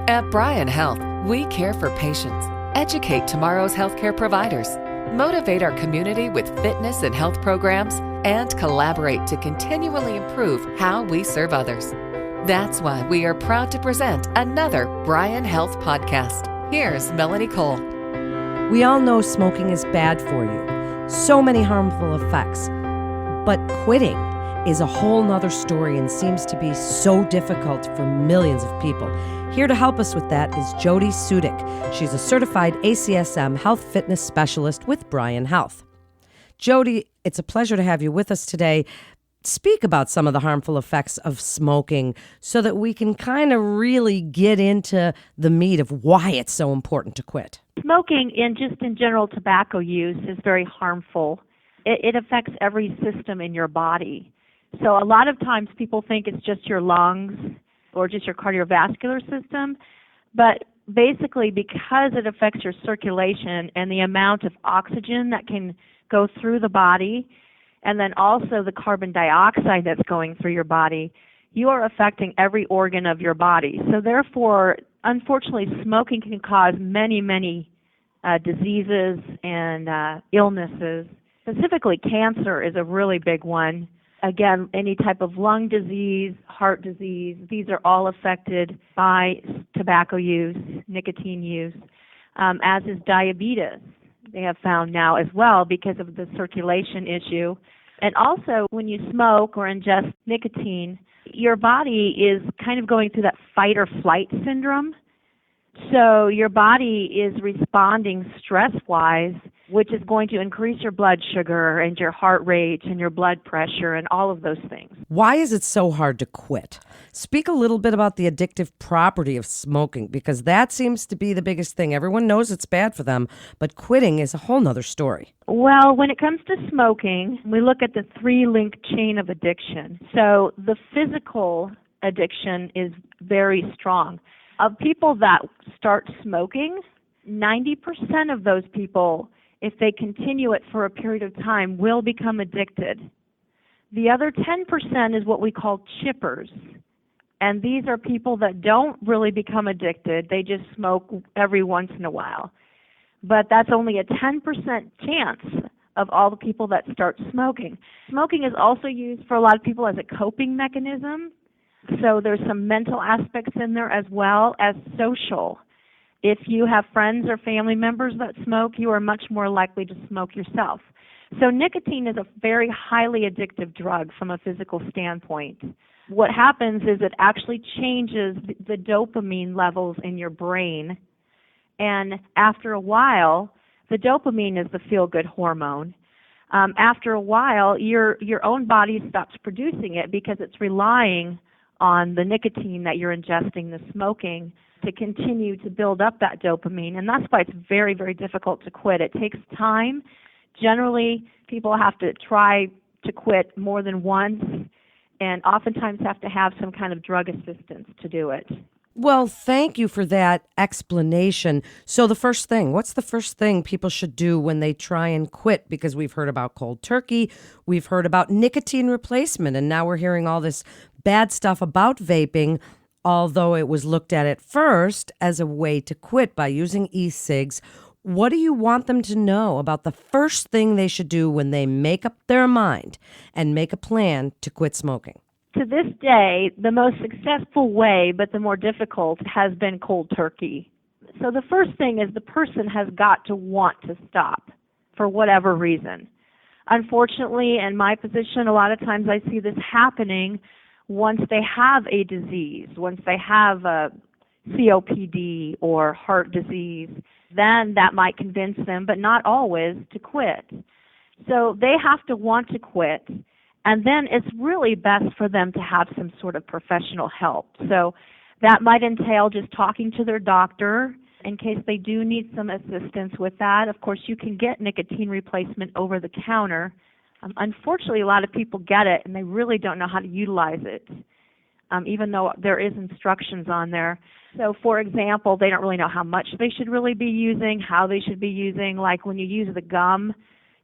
At Bryan Health, we care for patients, educate tomorrow's healthcare providers, motivate our community with fitness and health programs, and collaborate to continually improve how we serve others. That's why we are proud to present another Bryan Health podcast. Here's Melanie Cole. We all know smoking is bad for you. So many harmful effects. But quitting is a whole nother story and seems to be so difficult for millions of people. Here to help us with that is Jodi Sudik. She's a certified ACSM health fitness specialist with Bryan Health. Jodi, it's a pleasure to have you with us today. Speak about some of the harmful effects of smoking so that we can kind of really get into the meat of why it's so important to quit. Smoking in general tobacco use is very harmful. It affects every system in your body. So a lot of times people think it's just your lungs or just your cardiovascular system, but basically because it affects your circulation and the amount of oxygen that can go through the body, and then also the carbon dioxide that's going through your body, you are affecting every organ of your body. So therefore, unfortunately, smoking can cause many diseases and illnesses. Specifically, cancer is a really big one. Again, any type of lung disease, heart disease, these are all affected by tobacco use, nicotine use, as is diabetes. They have found now as well because of the circulation issue. And also, when you smoke or ingest nicotine, your body is kind of going through that fight or flight syndrome. So your body is responding stress-wise, which is going to increase your blood sugar and your heart rate and your blood pressure and all of those things. Why is it so hard to quit? Speak a little bit about the addictive property of smoking, because that seems to be the biggest thing. Everyone knows it's bad for them, but quitting is a whole nother story. Well, when it comes to smoking, we look at the three-link chain of addiction. So the physical addiction is very strong. Of people that start smoking, 90% of those people, if they continue it for a period of time, will become addicted. The other 10% is what we call chippers. And these are people that don't really become addicted. They just smoke every once in a while. But that's only a 10% chance of all the people that start smoking. Smoking is also used for a lot of people as a coping mechanism. So there's some mental aspects in there as well as social. If you have friends or family members that smoke, you are much more likely to smoke yourself. So nicotine is a very highly addictive drug from a physical standpoint. What happens is it actually changes the dopamine levels in your brain. And after a while, the dopamine is the feel-good hormone. After a while, your own body stops producing it because it's relying on the nicotine that you're ingesting, the smoking, to continue to build up that dopamine. And that's why it's very, very difficult to quit. It takes time. Generally, people have to try to quit more than once and oftentimes have to have some kind of drug assistance to do it. Well, thank you for that explanation. So what's the first thing people should do when they try and quit? Because we've heard about cold turkey, we've heard about nicotine replacement, and now we're hearing all this bad stuff about vaping, although it was looked at first as a way to quit by using e-cigs. What do you want them to know about the first thing they should do when they make up their mind and make a plan to quit smoking? To this day, the most successful way, but the more difficult, has been cold turkey. So the first thing is the person has got to want to stop for whatever reason. Unfortunately, in my position, a lot of times I see this happening once they have a disease, once they have a COPD or heart disease, then that might convince them, but not always, to quit. So they have to want to quit. And then it's really best for them to have some sort of professional help. So that might entail just talking to their doctor in case they do need some assistance with that. Of course, you can get nicotine replacement over the counter. Unfortunately, a lot of people get it and they really don't know how to utilize it, even though there is instructions on there. So, for example, they don't really know how much they should really be using, how they should be using. Like when you use the gum,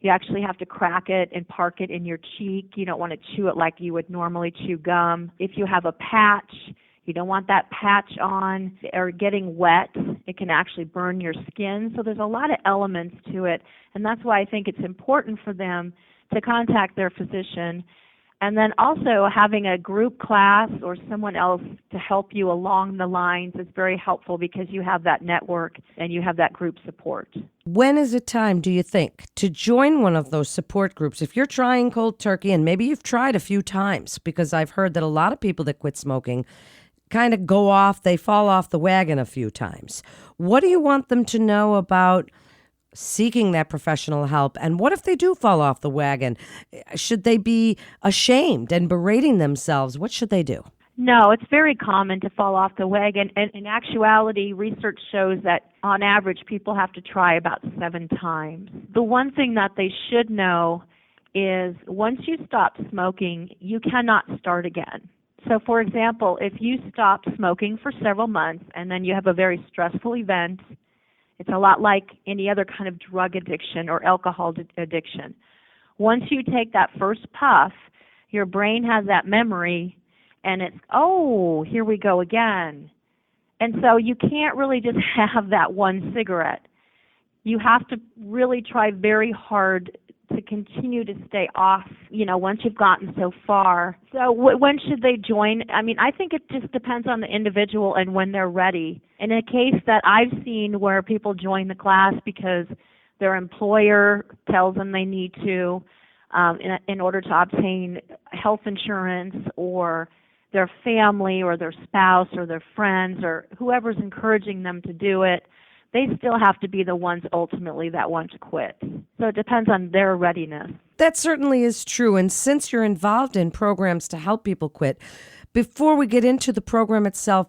you actually have to crack it and park it in your cheek. You don't want to chew it like you would normally chew gum. If you have a patch, You don't want that patch on or getting wet. It can actually burn your skin. So there's a lot of elements to it, and that's why I think it's important for them to contact their physician. And then also having a group class or someone else to help you along the lines is very helpful because you have that network and you have that group support. When is it time, do you think, to join one of those support groups? If you're trying cold turkey, and maybe you've tried a few times, because I've heard that a lot of people that quit smoking kind of they fall off the wagon a few times. What do you want them to know about seeking that professional help? And what if they do fall off the wagon? Should they be ashamed and berating themselves? What should they do? No, it's very common to fall off the wagon. And in actuality, research shows that on average, people have to try about 7 times. The one thing that they should know is once you stop smoking, you cannot start again. So, for example, if you stop smoking for several months and then you have a very stressful event, it's a lot like any other kind of drug addiction or alcohol addiction. Once you take that first puff, your brain has that memory, and it's, oh, here we go again. And so you can't really just have that one cigarette. You have to really try very hard to continue to stay off, once you've gotten so far. So when should they join? I mean, I think it just depends on the individual and when they're ready. In a case that I've seen where people join the class because their employer tells them they need to in order to obtain health insurance, or their family or their spouse or their friends or whoever's encouraging them to do it, they still have to be the ones ultimately that want to quit. So it depends on their readiness. That certainly is true. And since you're involved in programs to help people quit, before we get into the program itself,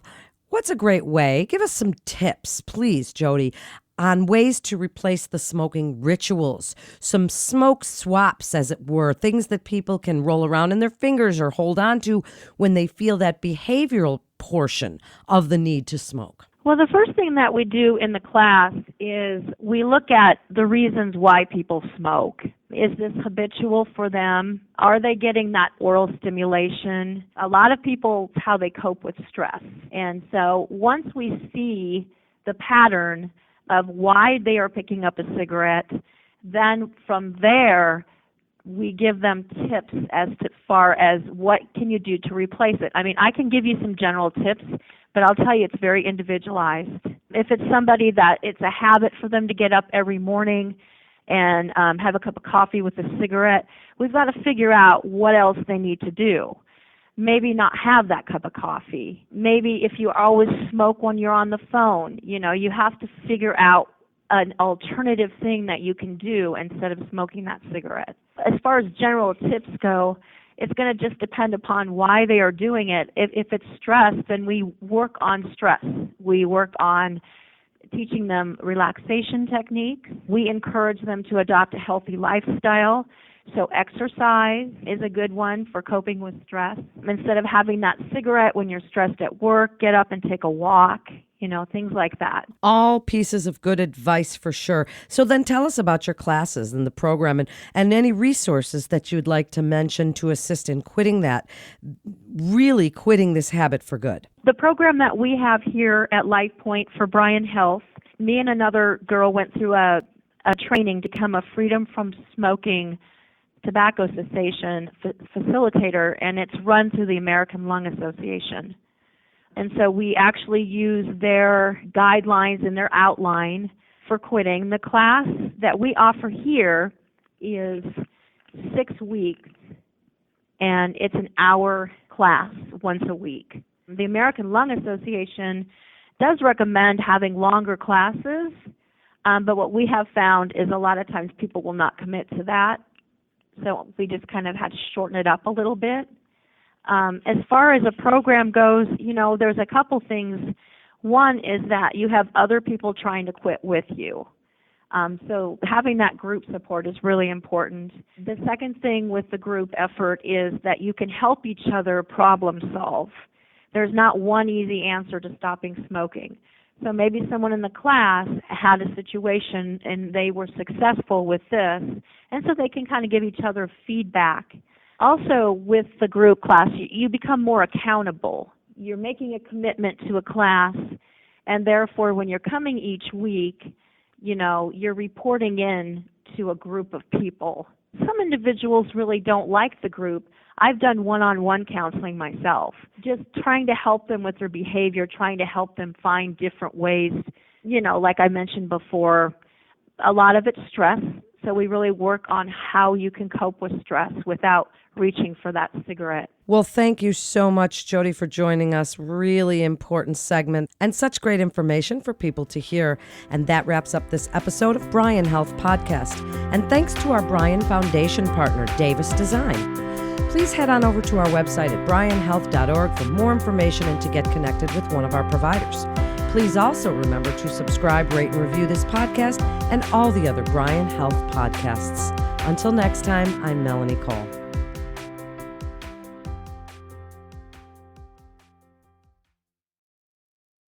what's a great way? Give us some tips, please, Jodi, on ways to replace the smoking rituals, some smoke swaps, as it were, things that people can roll around in their fingers or hold on to when they feel that behavioral portion of the need to smoke. Well, the first thing that we do in the class is we look at the reasons why people smoke. Is this habitual for them? Are they getting that oral stimulation? A lot of people, how they cope with stress. And so once we see the pattern of why they are picking up a cigarette, then from there, we give them tips as far as what can you do to replace it. I mean, I can give you some general tips, but I'll tell you it's very individualized. If it's somebody that it's a habit for them to get up every morning and have a cup of coffee with a cigarette, we've got to figure out what else they need to do. Maybe not have that cup of coffee. Maybe if you always smoke when you're on the phone, you have to figure out an alternative thing that you can do instead of smoking that cigarette. As far as general tips go, it's going to just depend upon why they are doing it. If it's stress, then we work on stress. We work on teaching them relaxation techniques. We encourage them to adopt a healthy lifestyle. So exercise is a good one for coping with stress. Instead of having that cigarette when you're stressed at work, get up and take a walk, things like that. All pieces of good advice for sure. So then tell us about your classes and the program and any resources that you'd like to mention to assist in quitting this habit for good. The program that we have here at Life Point for Bryan Health, me and another girl went through a training to become a Freedom from Smoking tobacco cessation facilitator, and it's run through the American Lung Association. And so we actually use their guidelines and their outline for quitting. The class that we offer here is 6 weeks, and it's an hour class once a week. The American Lung Association does recommend having longer classes, but what we have found is a lot of times people will not commit to that. So we just kind of had to shorten it up a little bit. As far as a program goes, there's a couple things. One is that you have other people trying to quit with you. So having that group support is really important. The second thing with the group effort is that you can help each other problem solve. There's not one easy answer to stopping smoking. So maybe someone in the class had a situation and they were successful with this, and so they can kind of give each other feedback. Also, with the group class, you become more accountable. you're making a commitment to a class, and therefore when you're coming each week, you're reporting in to a group of people. Some individuals really don't like the group. I've done one-on-one counseling myself, just trying to help them with their behavior, trying to help them find different ways. Like I mentioned before, a lot of it's stress, so we really work on how you can cope with stress without reaching for that cigarette. Well, thank you so much, Jodi, for joining us. Really important segment and such great information for people to hear. And that wraps up this episode of Bryan Health Podcast. And thanks to our Bryan Foundation partner, Davis Design. Please head on over to our website at bryanhealth.org for more information and to get connected with one of our providers. Please also remember to subscribe, rate, and review this podcast and all the other Bryan Health podcasts. Until next time, I'm Melanie Cole.